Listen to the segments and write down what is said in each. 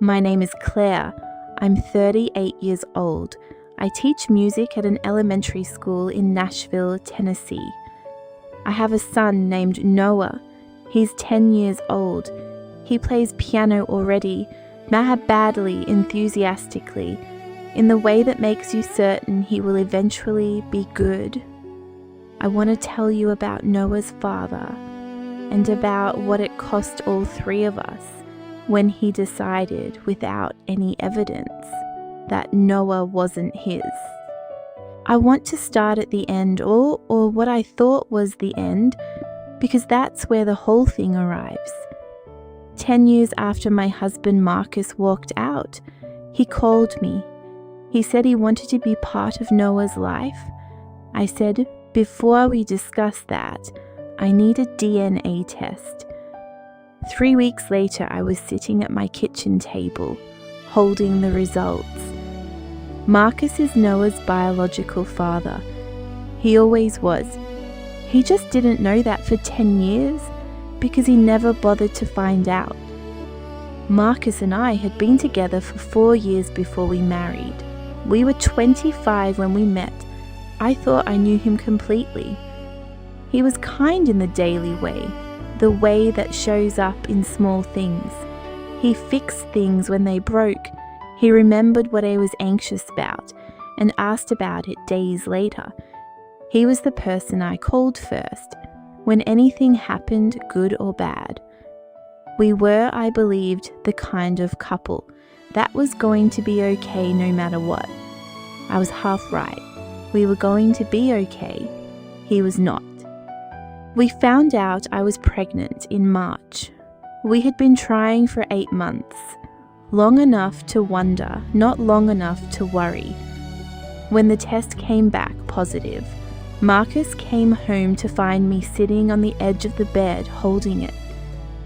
My name is Claire. I'm 38 years old. I teach music at an elementary school in Nashville, Tennessee. I have a son named Noah. He's 10 years old. He plays piano already, badly, enthusiastically, in the way that makes you certain he will eventually be good. I want to tell you about Noah's father and about what it cost all three of us when he decided, without any evidence, that Noah wasn't his. I want to start at the end, or what I thought was the end, because that's where the whole thing arrives. 10 years after my husband Marcus walked out, he called me. He said he wanted to be part of Noah's life. I said, before we discuss that, I need a DNA test. 3 weeks later, I was sitting at my kitchen table, holding the results. Marcus is Noah's biological father. He always was. He just didn't know that for 10 years because he never bothered to find out. Marcus and I had been together for 4 years before we married. We were 25 when we met. I thought I knew him completely. He was kind in the daily way, the way that shows up in small things. He fixed things when they broke. He remembered what I was anxious about and asked about it days later. He was the person I called first when anything happened, good or bad. We were, I believed, the kind of couple that was going to be okay no matter what. I was half right. We were going to be okay. He was not. We found out I was pregnant in March. We had been trying for 8 months. Long enough to wonder, not long enough to worry. When the test came back positive, Marcus came home to find me sitting on the edge of the bed holding it.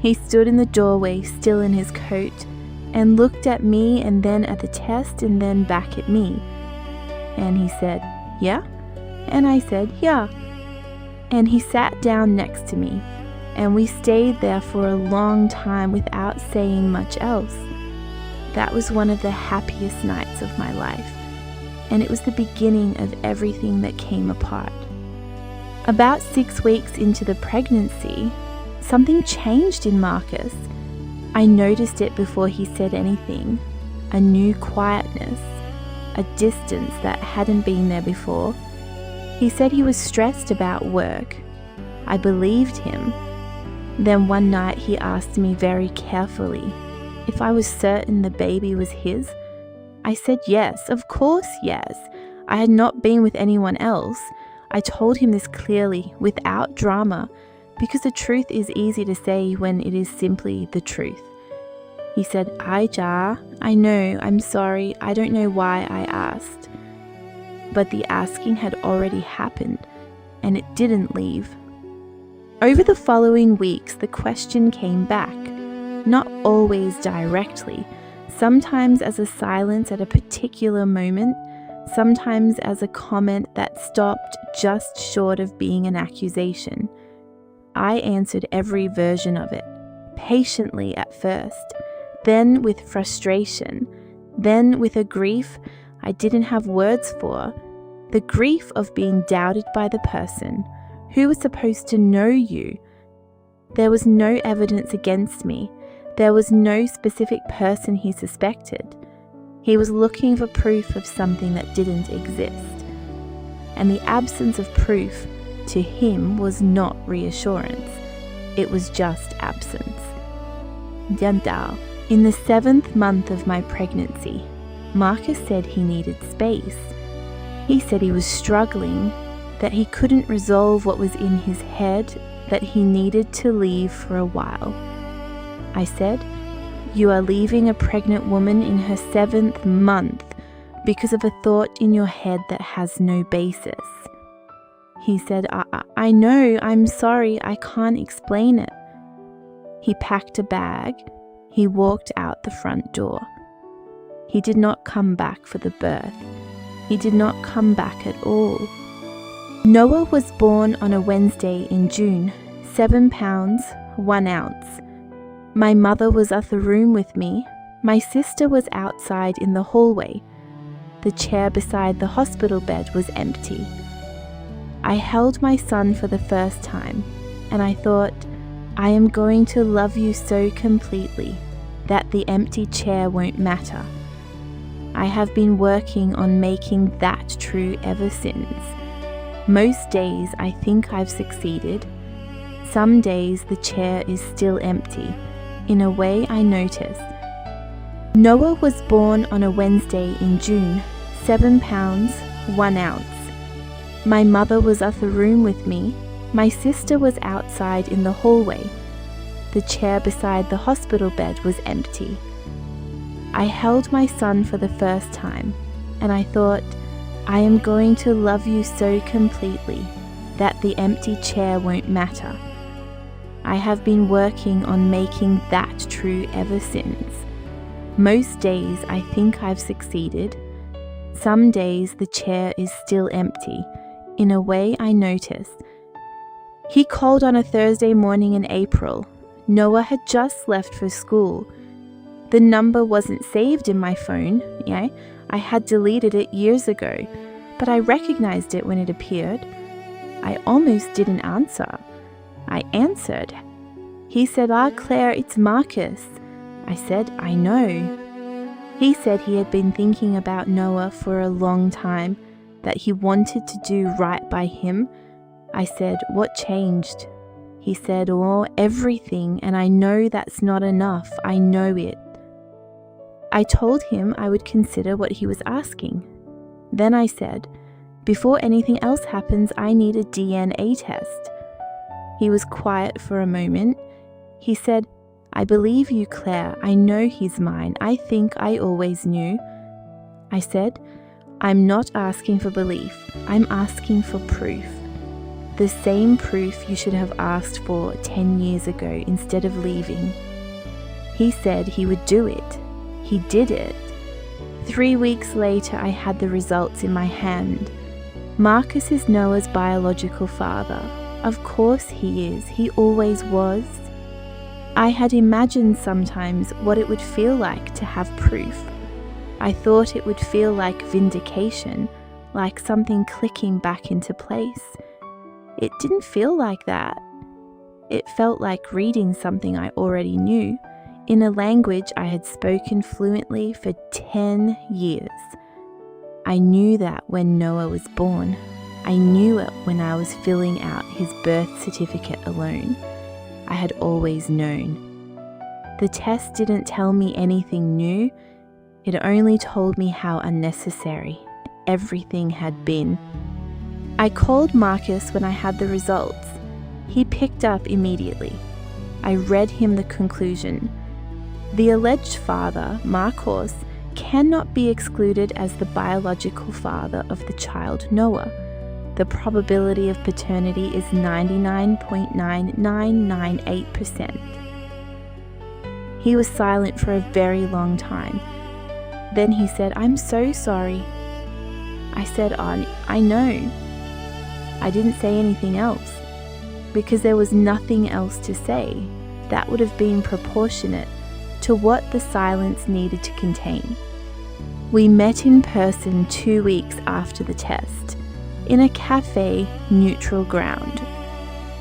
He stood in the doorway, still in his coat, and looked at me and then at the test and then back at me. And he said, "Yeah?" And I said, "Yeah." And he sat down next to me, and we stayed there for a long time without saying much else. That was one of the happiest nights of my life, and it was the beginning of everything that came apart. About 6 weeks into the pregnancy, something changed in Marcus. I noticed it before he said anything, a new quietness, a distance that hadn't been there before. He said he was stressed about work. I believed him. Then one night he asked me very carefully if I was certain the baby was his. I said yes, of course yes. I had not been with anyone else. I told him this clearly, without drama, because the truth is easy to say when it is simply the truth. He said, "Ai Ja, I know, I'm sorry, I don't know why I asked." But the asking had already happened, and it didn't leave. Over the following weeks, the question came back, not always directly, sometimes as a silence at a particular moment, sometimes as a comment that stopped just short of being an accusation. I answered every version of it, patiently at first, then with frustration, then with a grief I didn't have words for, the grief of being doubted by the person who was supposed to know you. There was no evidence against me. There was no specific person he suspected. He was looking for proof of something that didn't exist. And the absence of proof to him was not reassurance. It was just absence. Diantao. In the 7th month of my pregnancy, Marcus said he needed space. He said he was struggling, that he couldn't resolve what was in his head, that he needed to leave for a while. I said, "You are leaving a pregnant woman in her 7th month because of a thought in your head that has no basis." He said, I know, I'm sorry, I can't explain it." He packed a bag. He walked out the front door. He did not come back for the birth. He did not come back at all. Noah was born on a Wednesday in June, 7 pounds, 1 ounce. My mother was at the room with me. My sister was outside in the hallway. The chair beside the hospital bed was empty. I held my son for the first time, and I thought, I am going to love you so completely that the empty chair won't matter. I have been working on making that true ever since. Most days I think I've succeeded. Some days the chair is still empty, in a way I notice. Noah was born on a Wednesday in June, 7 pounds, 1 ounce. My mother was at the room with me. My sister was outside in the hallway. The chair beside the hospital bed was empty. I held my son for the first time, and I thought, I am going to love you so completely that the empty chair won't matter. I have been working on making that true ever since. Most days I think I've succeeded. Some days the chair is still empty, in a way I notice. He called on a Thursday morning in April. Noah had just left for school. The number wasn't saved in my phone, I had deleted it years ago, but I recognized it when it appeared. I almost didn't answer. I answered. He said, Claire, it's Marcus. I said, I know. He said he had been thinking about Noah for a long time, that he wanted to do right by him. I said, what changed? He said, everything, and I know that's not enough. I know it. I told him I would consider what he was asking. Then I said, before anything else happens, I need a DNA test. He was quiet for a moment. He said, I believe you, Claire. I know he's mine. I think I always knew. I said, I'm not asking for belief. I'm asking for proof. The same proof you should have asked for 10 years ago instead of leaving. He said he would do it. He did it. 3 weeks later, I had the results in my hand. Marcus is Noah's biological father. Of course he is. He always was. I had imagined sometimes what it would feel like to have proof. I thought it would feel like vindication, like something clicking back into place. It didn't feel like that. It felt like reading something I already knew, in a language I had spoken fluently for 10 years. I knew that when Noah was born. I knew it when I was filling out his birth certificate alone. I had always known. The test didn't tell me anything new. It only told me how unnecessary everything had been. I called Marcus when I had the results. He picked up immediately. I read him the conclusion. The alleged father, Marcos, cannot be excluded as the biological father of the child Noah. The probability of paternity is 99.9998%. He was silent for a very long time. Then he said, I'm so sorry. I said, I know. I didn't say anything else, because there was nothing else to say that would have been proportionate to what the silence needed to contain. We met in person 2 weeks after the test, in a cafe, neutral ground.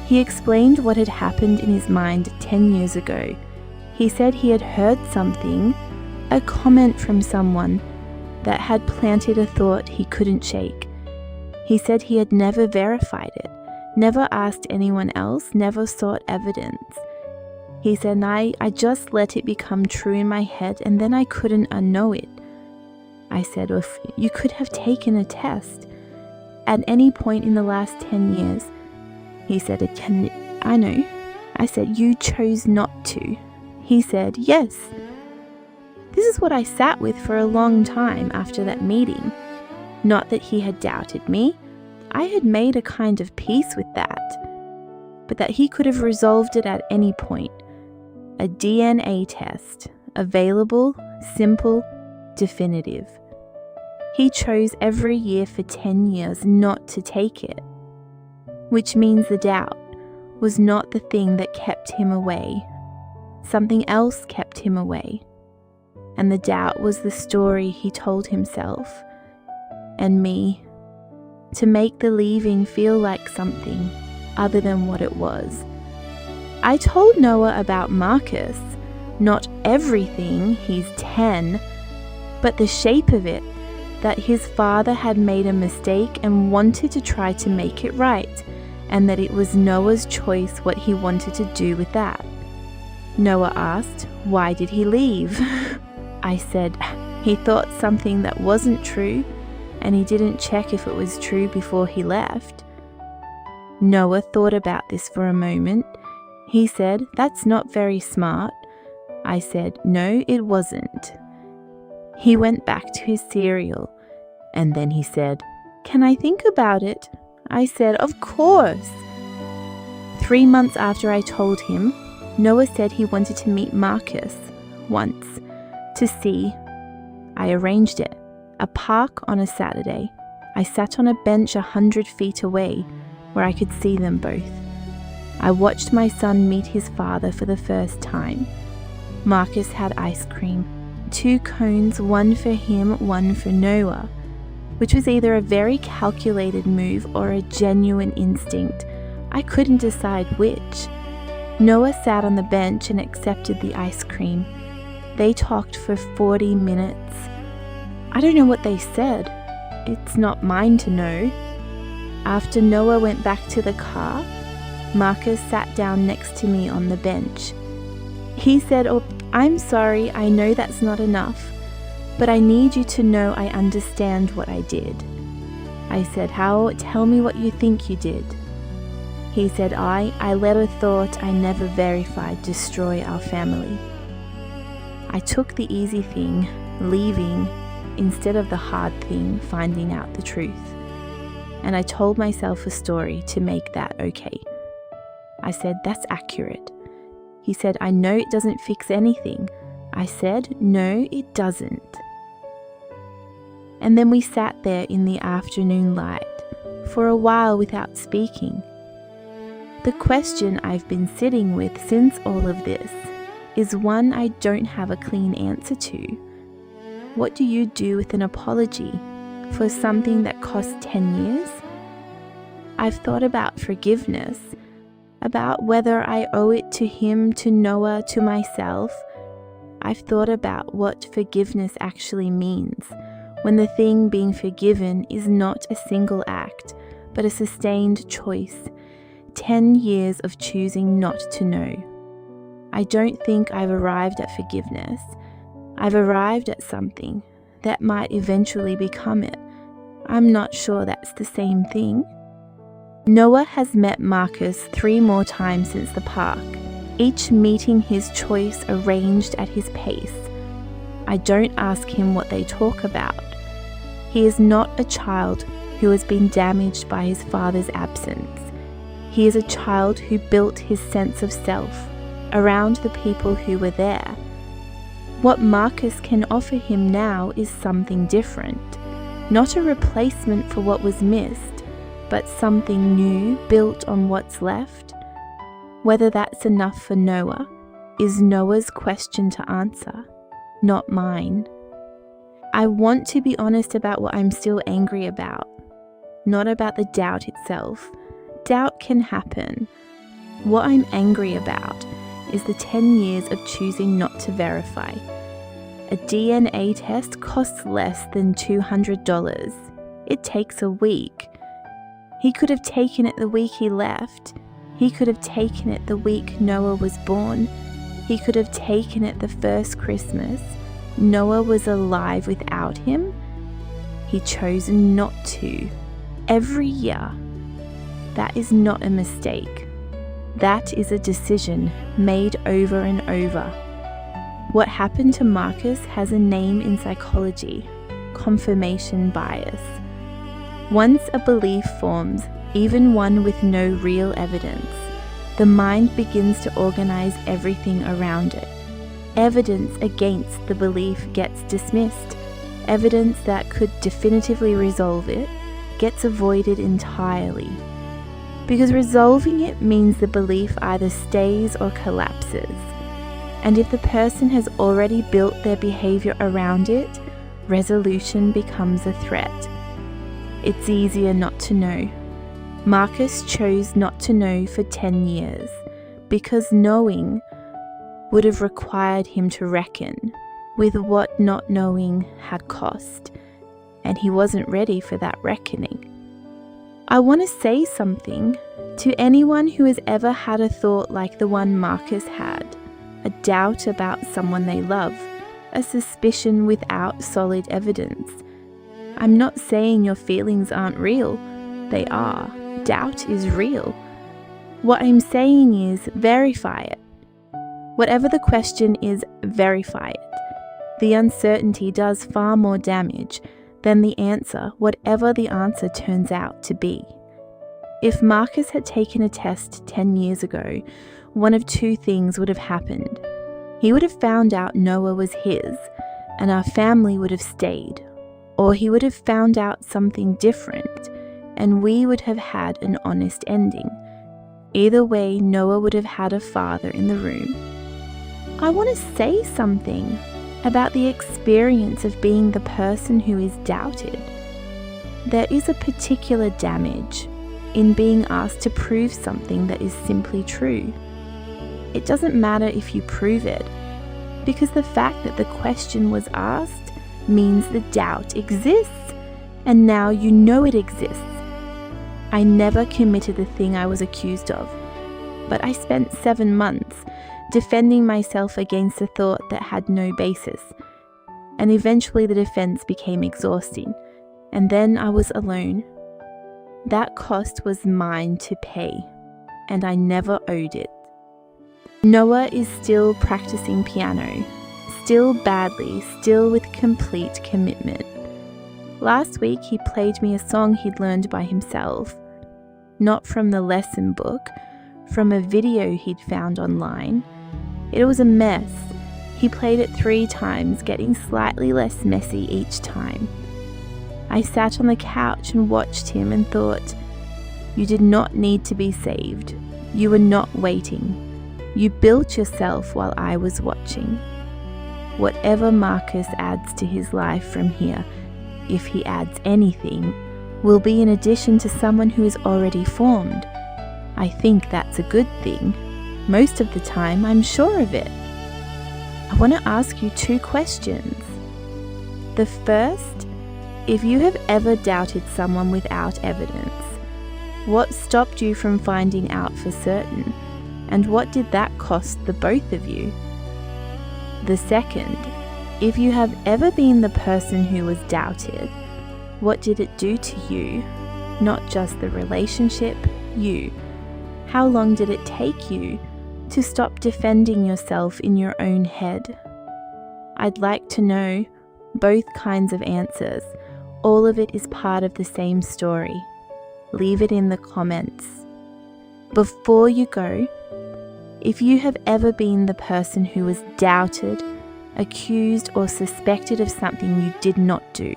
He explained what had happened in his mind 10 years ago. He said he had heard something, a comment from someone, that had planted a thought he couldn't shake. He said he had never verified it, never asked anyone else, never sought evidence. He said, I just let it become true in my head, and then I couldn't unknow it. I said, well, if you could have taken a test at any point in the last 10 years. He said, I know. I said, you chose not to. He said, yes. This is what I sat with for a long time after that meeting. Not that he had doubted me. I had made a kind of peace with that. But that he could have resolved it at any point. A DNA test, available, simple, definitive. He chose every year for 10 years not to take it, which means the doubt was not the thing that kept him away. Something else kept him away. and the doubt was the story he told himself and me to make the leaving feel like something other than what it was. I told Noah about Marcus, not everything, he's 10, but the shape of it, that his father had made a mistake and wanted to try to make it right, and that it was Noah's choice what he wanted to do with that. Noah asked, "Why did he leave?" I said, "He thought something that wasn't true, and he didn't check if it was true before he left." Noah thought about this for a moment. He said, "That's not very smart." I said, "No, it wasn't." He went back to his cereal, and then he said, "Can I think about it?" I said, "Of course." 3 months after I told him, Noah said he wanted to meet Marcus once to see. I arranged it. A park on a Saturday. I sat on a bench 100 feet away where I could see them both. I watched my son meet his father for the first time. Marcus had ice cream. 2 cones, one for him, one for Noah, which was either a very calculated move or a genuine instinct. I couldn't decide which. Noah sat on the bench and accepted the ice cream. They talked for 40 minutes. I don't know what they said. It's not mine to know. After Noah went back to the car, Marcus sat down next to me on the bench. He said, "Oh, I'm sorry, I know that's not enough, but I need you to know I understand what I did." I said, "How? Tell me what you think you did." He said, I let a thought I never verified destroy our family. I took the easy thing, leaving, instead of the hard thing, finding out the truth. And I told myself a story to make that okay. I said, "That's accurate." He said, "I know it doesn't fix anything." I said, "No, it doesn't." And then we sat there in the afternoon light for a while without speaking. The question I've been sitting with since all of this is one I don't have a clean answer to. What do you do with an apology for something that cost 10 years? I've thought about forgiveness, about whether I owe it to him, to Noah, to myself. I've thought about what forgiveness actually means when the thing being forgiven is not a single act, but a sustained choice. 10 years of choosing not to know. I don't think I've arrived at forgiveness. I've arrived at something that might eventually become it. I'm not sure that's the same thing. Noah has met Marcus 3 more times since the park, each meeting his choice arranged at his pace. I don't ask him what they talk about. He is not a child who has been damaged by his father's absence. He is a child who built his sense of self around the people who were there. What Marcus can offer him now is something different, not a replacement for what was missed, but something new built on what's left. Whether that's enough for Noah is Noah's question to answer, not mine. I want to be honest about what I'm still angry about, not about the doubt itself. Doubt can happen. What I'm angry about is the 10 years of choosing not to verify. A DNA test costs less than $200. It takes a week. He could have taken it the week he left. He could have taken it the week Noah was born. He could have taken it the first Christmas Noah was alive without him. He chose not to. Every year. That is not a mistake. That is a decision made over and over. What happened to Marcus has a name in psychology: confirmation bias. Once a belief forms, even one with no real evidence, the mind begins to organize everything around it. Evidence against the belief gets dismissed. Evidence that could definitively resolve it gets avoided entirely. Because resolving it means the belief either stays or collapses. And if the person has already built their behavior around it, resolution becomes a threat. It's easier not to know. Marcus chose not to know for 10 years because knowing would have required him to reckon with what not knowing had cost, and he wasn't ready for that reckoning. I want to say something to anyone who has ever had a thought like the one Marcus had, a doubt about someone they love, a suspicion without solid evidence. I'm not saying your feelings aren't real. They are. Doubt is real. What I'm saying is verify it. Whatever the question is, verify it. The uncertainty does far more damage than the answer, whatever the answer turns out to be. If Marcus had taken a test 10 years ago, one of two things would have happened. He would have found out Noah was his, and our family would have stayed. Or he would have found out something different, and we would have had an honest ending. Either way, Noah would have had a father in the room. I want to say something about the experience of being the person who is doubted. There is a particular damage in being asked to prove something that is simply true. It doesn't matter if you prove it, because the fact that the question was asked means the doubt exists, and now you know it exists. I never committed the thing I was accused of, but I spent 7 months defending myself against a thought that had no basis, and eventually the defense became exhausting, and then I was alone. That cost was mine to pay, and I never owed it. Noah is still practicing piano, still badly, still with complete commitment. Last week he played me a song he'd learned by himself, not from the lesson book, from a video he'd found online. It was a mess. He played it 3 times, getting slightly less messy each time. I sat on the couch and watched him and thought, you did not need to be saved. You were not waiting. You built yourself while I was watching. Whatever Marcus adds to his life from here, if he adds anything, will be in addition to someone who is already formed. I think that's a good thing. Most of the time, I'm sure of it. I want to ask you 2 questions. The first, if you have ever doubted someone without evidence, what stopped you from finding out for certain, and what did that cost the both of you? The second, if you have ever been the person who was doubted, what did it do to you? Not just the relationship, you. How long did it take you to stop defending yourself in your own head? I'd like to know both kinds of answers. All of it is part of the same story. Leave it in the comments. Before you go, if you have ever been the person who was doubted, accused, or suspected of something you did not do,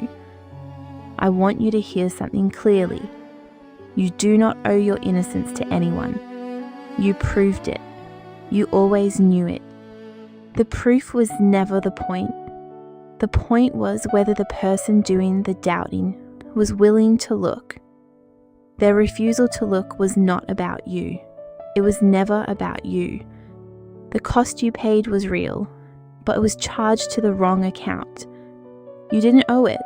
I want you to hear something clearly. You do not owe your innocence to anyone. You proved it. You always knew it. The proof was never the point. The point was whether the person doing the doubting was willing to look. Their refusal to look was not about you. It was never about you. The cost you paid was real, but it was charged to the wrong account. You didn't owe it,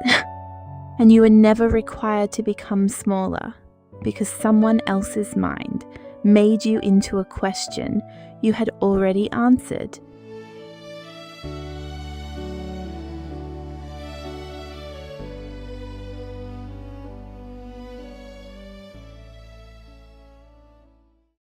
and you were never required to become smaller because someone else's mind made you into a question you had already answered.